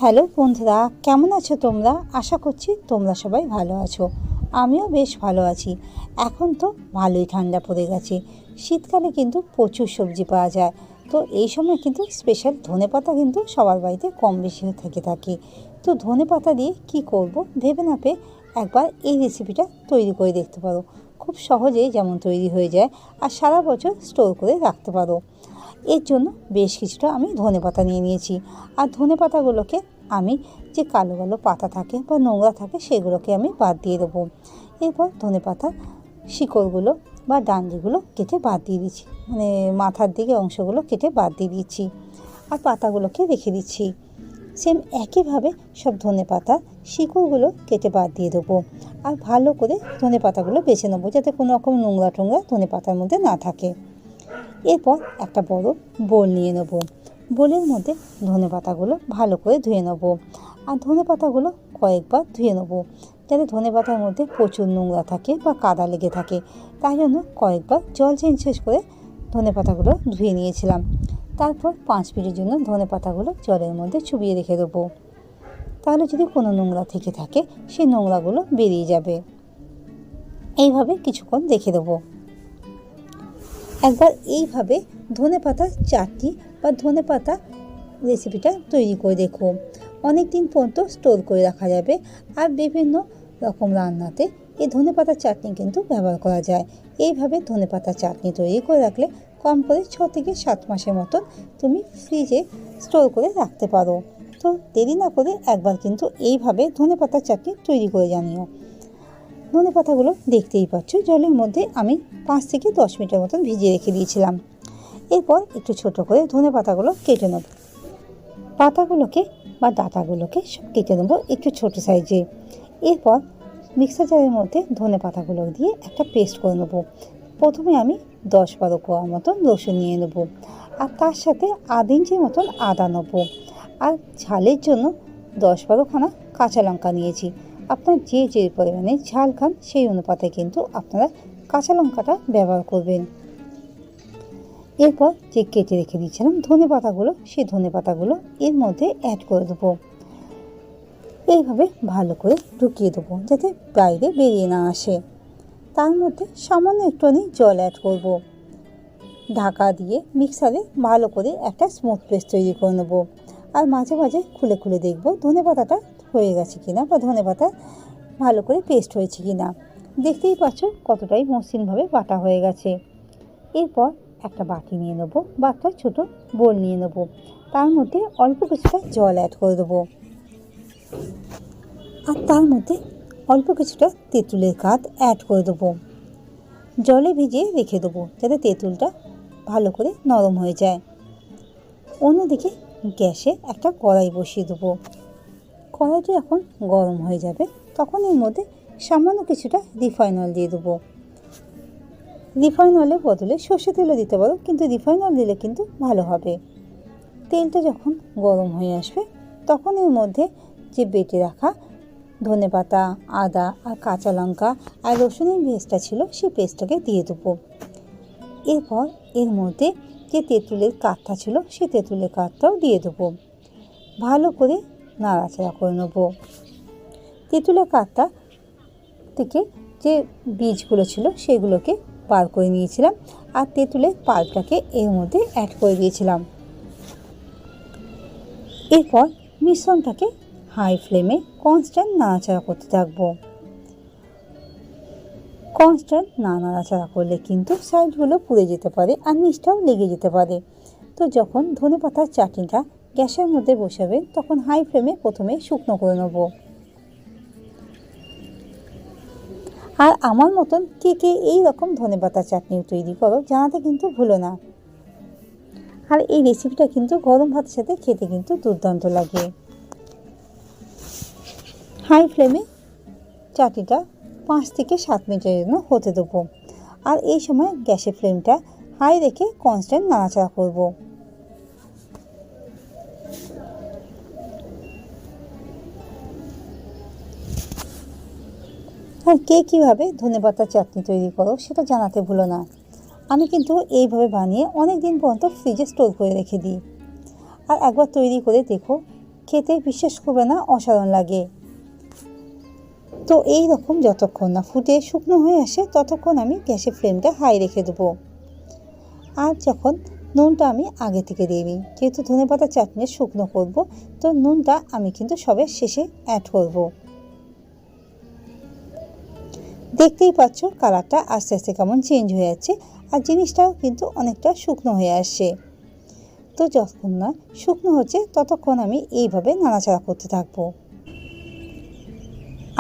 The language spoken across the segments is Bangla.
হ্যালো বন্ধুরা, কেমন আছো তোমরা? আশা করছি তোমরা সবাই ভালো আছো। আমিও বেশ ভালো আছি। এখন তো ভালোই ঠান্ডা পড়ে গেছে। শীতকালে কিন্তু প্রচুর সবজি পাওয়া যায়। তো এই সময় কিন্তু স্পেশাল ধনেপাতা কিন্তু সবার বাড়িতে কম বেশি থেকে থাকে। তো ধনেপাতা দিয়ে কি করব ভেবে না পেয়ে একবার এই রেসিপিটা তৈরি করে দেখতে পারো। খুব সহজেই যেমন তৈরি হয়ে যায় আর সারা বছর স্টোর করে রাখতে পারো। এর জন্য বেশ কিছুটা আমি ধনেপাতা নিয়ে নিয়েছি। আর ধনেপাতাগুলোকে আমি যে কালো কালো পাতা থাকে বা নোংরা থাকে সেগুলোকে আমি বাদ দিয়ে দেবো। এরপর ধনেপাতার শিকড়গুলো বা ডান্ডিগুলো কেটে বাদ দিয়ে দিচ্ছি, মানে মাথার দিকে অংশগুলো কেটে বাদ দিয়ে দিচ্ছি আর পাতাগুলোকে রেখে দিচ্ছি। সেম একইভাবে সব ধনেপাতা শিকড়গুলো কেটে বাদ দিয়ে দেবো আর ভালো করে ধনেপাতাগুলো বেছে নেবো যাতে কোনো রকম নোংরা টোংরা ধনেপাতার মধ্যে না থাকে। এরপর একটা বড় বোল নিয়ে নেব। বোলের মধ্যে ধনেপাতাগুলো ভালো করে ধুয়ে নেব আর ধনেপাতাগুলো কয়েকবার ধুয়ে নেব যাতে ধনেপাতার মধ্যে প্রচুর নোংরা থাকে বা কাদা লেগে থাকে। তাই জন্য কয়েকবার জল চেঞ্জ করে ধনেপাতাগুলো ধুয়ে নিয়েছিলাম। তারপর 5 মিনিটের জন্য ধনেপাতাগুলো জলের মধ্যে চুবিয়ে রেখে দেবো। তাহলে যদি কোনো নোংরা থেকে থাকে সেই নোংরাগুলো বেরিয়ে যাবে। এইভাবে কিছুক্ষণ রেখে দেবো। একবার এইভাবে ধনেপাতার চাটনি বা ধনেপাতা রেসিপিটা তৈরি করে দেখো। অনেক দিন পর্যন্ত স্টোর করে রাখা যাবে আর বিভিন্ন রকম রান্নাতে এই ধনেপাতার চাটনি কিন্তু ব্যবহার করা যায়। এইভাবে ধনেপাতার চাটনি তৈরি করে রাখলে কম করে 6 থেকে 7 মাসের মতন তুমি ফ্রিজে স্টোর করে রাখতে পারো। তো দেরি না করে একবার কিন্তু এইভাবে ধনেপাতার চাটনি তৈরি করে জানিও। ধনেপাতাগুলো দেখতেই পাচ্ছ জলের মধ্যে আমি 5 থেকে 10 মিনিটের মতন ভিজিয়ে রেখে দিয়েছিলাম। এরপর একটু ছোট করে ধনেপাতাগুলো কেটে নেব। পাতাগুলোকে বা ডাঁটাগুলোকে সব কেটে নেবো একটু ছোট সাইজে। এরপর মিক্সার জারের মধ্যে ধনেপাতাগুলো দিয়ে একটা পেস্ট করে নেবো। প্রথমে আমি 10-12 কোয়া মতন রসুন নিয়ে নেবো আর তার সাথে আধ ইঞ্চির মতন আদা নেবো আর ঝালের জন্য 10-12 খানা কাঁচা লঙ্কা নিয়েছি। আপনার যে পরিমাণে ঝাল খান সেই অনুপাতে কিন্তু আপনারা কাঁচা লঙ্কাটা ব্যবহার করবেন। এরপর যে কেটে রেখে দিয়েছিলাম ধনেপাতাগুলো সেই ধনেপাতাগুলো এর মধ্যে অ্যাড করে দেবো। এইভাবে ভালো করে ঢুকিয়ে দেবো যাতে বাইরে বেরিয়ে না আসে। তার মধ্যে সামান্য একটুখানি জল অ্যাড করব। ঢাকা দিয়ে মিক্সারে ভালো করে একটা স্মুথ পেস্ট তৈরি করে নেবো আর মাঝে মাঝে খুলে খুলে দেখবো ধনেপাতাটা হয়ে গেছে কিনা বা ধনেপাতা ভালো করে পেস্ট হয়েছে কিনা। দেখতেই পাচ্ছ কতটাই মসৃণভাবে বাটা হয়ে গেছে। এরপর একটা বাটি নিয়ে নেবো বা একটা ছোটো বোল নিয়ে নেবো। তার মধ্যে অল্প কিছুটা জল অ্যাড করে দেবো আর তার মধ্যে অল্প কিছুটা তেঁতুলের কাঠ অ্যাড করে দেবো। জলে ভিজিয়ে রেখে দেবো যাতে তেঁতুলটা ভালো করে নরম হয়ে যায়। অন্যদিকে গ্যাসে একটা কড়াই বসিয়ে দেবো। কড়াইটা যখন গরম হয়ে যাবে তখন এর মধ্যে সামান্য কিছুটা রিফাইন অয়েল দিয়ে দেবো। রিফাইন অয়েলের বদলে সর্ষে তেলও দিতে পারো, কিন্তু রিফাইন অয়েল দিলে কিন্তু ভালো হবে। তেলটা যখন গরম হয়ে আসবে তখন এর মধ্যে যে বেটে রাখা ধনেপাতা, আদা আর কাঁচা লঙ্কা আর রসুনের পেস্টটা ছিল সেই পেস্টটাকে দিয়ে দেবো। এরপর এর মধ্যে যে তেঁতুলের কাঠটা ছিল সেই তেঁতুলের কাঠটাও দিয়ে দেবো। ভালো করে নাড়াচাড়া করে নেব। তেঁতুলের কাঠটা থেকে যে বীজগুলো ছিল সেগুলোকে বার করে নিয়েছিলাম আর তেঁতুলের পাল্পটাকে এর মধ্যে অ্যাড করে দিয়েছিলাম। এরপর মিশ্রণটাকে হাই ফ্লেমে কনস্ট্যান্ট নাড়াচাড়া করতে থাকবো। কনস্ট্যান্ট নাড়াচাড়া করলে কিন্তু সাইডগুলো পুড়ে যেতে পারে আর নিচটাও লেগে যেতে পারে। তো যখন ধনেপাতার চাটনিটা গ্যাসের মধ্যে বসাবে তখন হাই ফ্লেমে প্রথমে শুকনো করে নেব। আর আমার মতন কে কে এই রকম ধনেপাতার চাটনি তৈরি করো জানাতে কিন্তু ভুলো না। আর এই রেসিপিটা কিন্তু গরম ভাতের সাথে খেতে কিন্তু দুর্দান্ত লাগে। হাই ফ্লেমে চাটনিটা 5 থেকে 7 মিনিটের জন্য হতে দেবো আর এই সময় গ্যাসের ফ্লেমটা হাই রেখে কনস্ট্যান্ট নাড়াচাড়া করব। আর কে কীভাবে ধনেপাতার চাটনি তৈরি করো সেটা জানাতে ভুলো না। আমি কিন্তু এইভাবে বানিয়ে অনেক দিন পর্যন্ত ফ্রিজে স্টোর করে রেখে দিই। আর একবার তৈরি করে দেখো খেতে বিশ্বাস করবে না অসাধারণ লাগে। তো এই রকম যতক্ষণ না ফুটে শুকনো হয়ে আসে ততক্ষণ আমি গ্যাসের ফ্লেমটা হাই রেখে দেবো। আর যখন নুনটা আমি আগে থেকে দিয়ে নিই, যেহেতু ধনেপাতা চাটনি শুকনো করব, তো নুনটা আমি কিন্তু সবে শেষে অ্যাড করব। দেখতেই পাচ্ছ কালারটা আস্তে আস্তে কেমন চেঞ্জ হয়ে যাচ্ছে, আর জিনিসটাও কিন্তু অনেকটা শুকনো হয়ে আসছে। তো যতক্ষণ না শুকনো হচ্ছে ততক্ষণ আমি এইভাবে নাড়াচাড়া করতে থাকবো।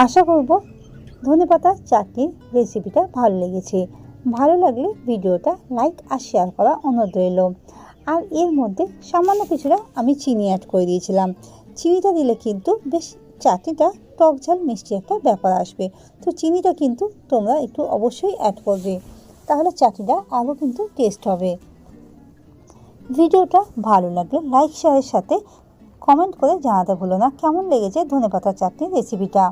আশা করব ধনেপাতা চাটনির রেসিপিটা ভালো লেগেছে। ভালো লাগলে ভিডিওটা লাইক আর শেয়ার করা অনুরোধ রইল। আর এর মধ্যে সামান্য কিছুটা আমি চিনি অ্যাড করে দিয়েছিলাম। চিনিটা দিলে কিন্তু বেশ চাটনিটা টক ঝাল মিষ্টি একটা ব্যাপার আসবে। তো চিনিটা কিন্তু তোমরা একটু অবশ্যই অ্যাড করবে, তাহলে চাটনিটা আরও কিন্তু টেস্ট হবে। ভিডিওটা ভালো লাগলে লাইক শেয়ারের সাথে কমেন্ট করে জানাতে ভুলো না কেমন লেগেছে ধনেপাতা চাটনির রেসিপিটা।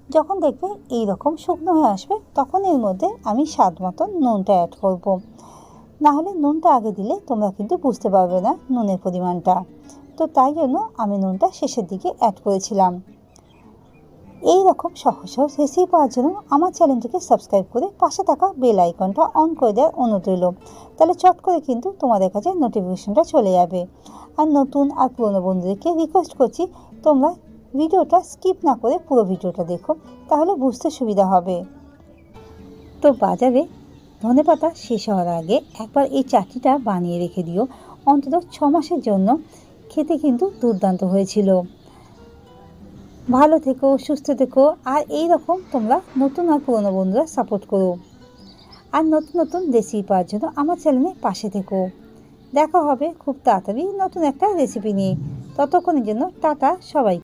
যখন দেখবে এই রকম শুকনো হয়ে আসবে তখন এর মধ্যে আমি স্বাদ মতো নুনটা অ্যাড করব। নাহলে নুনটা আগে দিলে তোমরা কিন্তু বুঝতে পারবে না নুনের পরিমাণটা। তো তাই জন্য আমি নুনটা শেষের দিকে অ্যাড করেছিলাম। এই রকম সহজ সহজ রেসিপি পাওয়ার জন্য আমার চ্যানেলটিকে সাবস্ক্রাইব করে পাশে থাকা বেল আইকনটা অন করে দেওয়ার অনুরোধ রইল। তাহলে চট করে কিন্তু তোমাদের কাছে নোটিফিকেশনটা চলে যাবে। আর নতুন আর পুরনো বন্ধুদেরকে রিকোয়েস্ট করছি তোমরা ভিডিওটা স্কিপ না করে পুরো ভিডিওটা দেখো, তাহলে বুঝতে সুবিধা হবে। তো বাজারে ধনেপাতা শেষ হওয়ার আগে একবার এই চাটনিটা বানিয়ে রেখে দিও, অন্তত 6 মাসের জন্য। খেতে কিন্তু দুর্দান্ত হয়েছিল। ভালো থেকো, সুস্থ থেকো, আর এই রকম তোমরা নতুন আর পুরনো বন্ধুরা সাপোর্ট করো। আর নতুন নতুন রেসিপি পাওয়ার জন্য আমার চ্যানেলে পাশে থেকো। দেখা হবে খুব তাড়াতাড়ি নতুন একটা রেসিপি নিয়ে। ততক্ষণের জন্য টাটা সবাই।